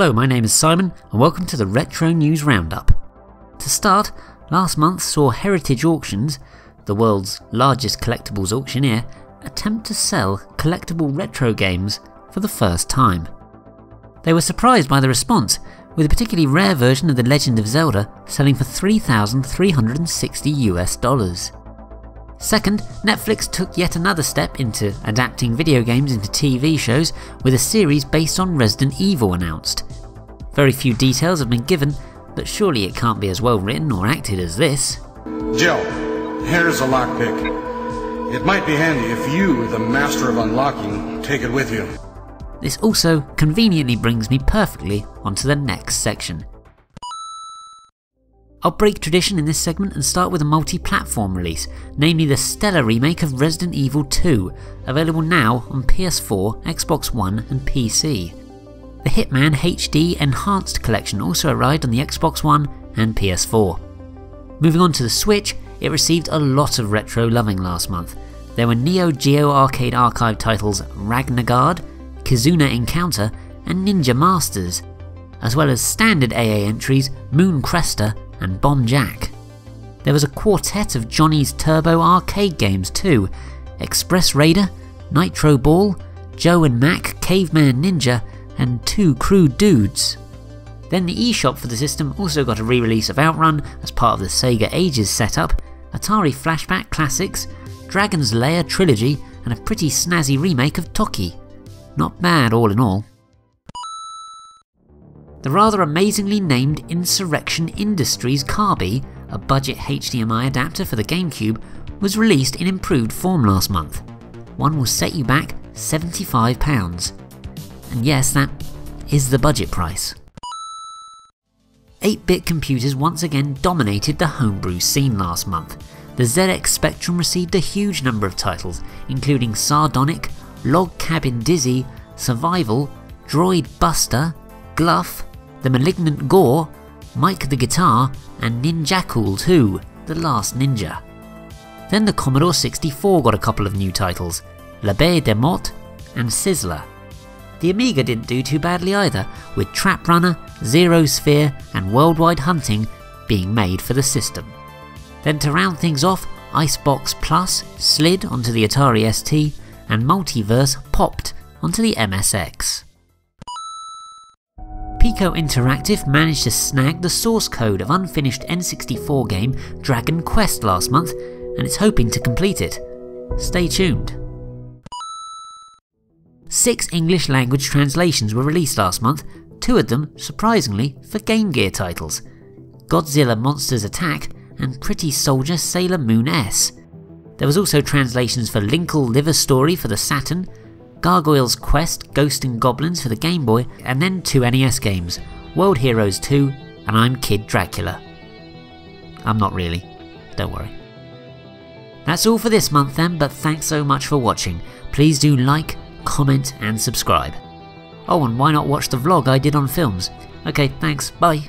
Hello, my name is Simon and welcome to the Retro News Roundup. To start, last month saw Heritage Auctions, the world's largest collectibles auctioneer, attempt to sell collectible retro games for the first time. They were surprised by the response, with a particularly rare version of The Legend of Zelda selling for $3,360 US. Second, Netflix took yet another step into adapting video games into TV shows with a series based on Resident Evil announced. Very few details have been given, but surely it can't be as well written or acted as this. Jill, here's a lockpick. It might be handy if you, the master of unlocking, take it with you. This also conveniently brings me perfectly onto the next section. I'll break tradition in this segment and start with a multi-platform release, namely the stellar remake of Resident Evil 2, available now on PS4, Xbox One and PC. The Hitman HD Enhanced Collection also arrived on the Xbox One and PS4. Moving on to the Switch, it received a lot of retro loving last month. There were Neo Geo Arcade Archive titles Ragnagard, Kizuna Encounter and Ninja Masters, as well as standard AA entries Moon Cresta and Bomb Jack. There was a quartet of Johnny's Turbo arcade games too, Express Raider, Nitro Ball, Joe and Mac Caveman Ninja and Two Crude Dudes. Then the eShop for the system also got a re-release of Outrun as part of the Sega Ages setup, Atari Flashback Classics, Dragon's Lair Trilogy and a pretty snazzy remake of Toki. Not bad all in all. The rather amazingly named Insurrection Industries Carby, a budget HDMI adapter for the GameCube, was released in improved form last month. One will set you back £75. And yes, that is the budget price. 8-bit computers once again dominated the homebrew scene last month. The ZX Spectrum received a huge number of titles, including Sardonic, Log Cabin Dizzy, Survival, Droid Buster, GLUF, the Malignant Gore, Mike the Guitar, and Ninjakul 2, The Last Ninja. Then the Commodore 64 got a couple of new titles, La Baie de Morts and Sizzler. The Amiga didn't do too badly either, with Trap Runner, Zerosphere and Worldwide Hunting being made for the system. Then to round things off, Iceblox Plus slid onto the Atari ST and Multiverse popped onto the MSX. Pico Interactive managed to snag the source code of unfinished N64 game Dragon Quest last month, and it's hoping to complete it. Stay tuned. 6 English language translations were released last month, 2 of them, surprisingly, for Game Gear titles. Godzilla Monsters Attack and Pretty Soldier Sailor Moon S. There was also translations for Linkle Liver Story for the Saturn, Gargoyle's Quest Ghost and Goblins for the Game Boy, and then 2 NES games, World Heroes 2 and I'm Kid Dracula. I'm not really, don't worry. That's all for this month then, but thanks so much for watching. Please do like, comment and subscribe. Oh, and why not watch the vlog I did on films? Okay, thanks, bye.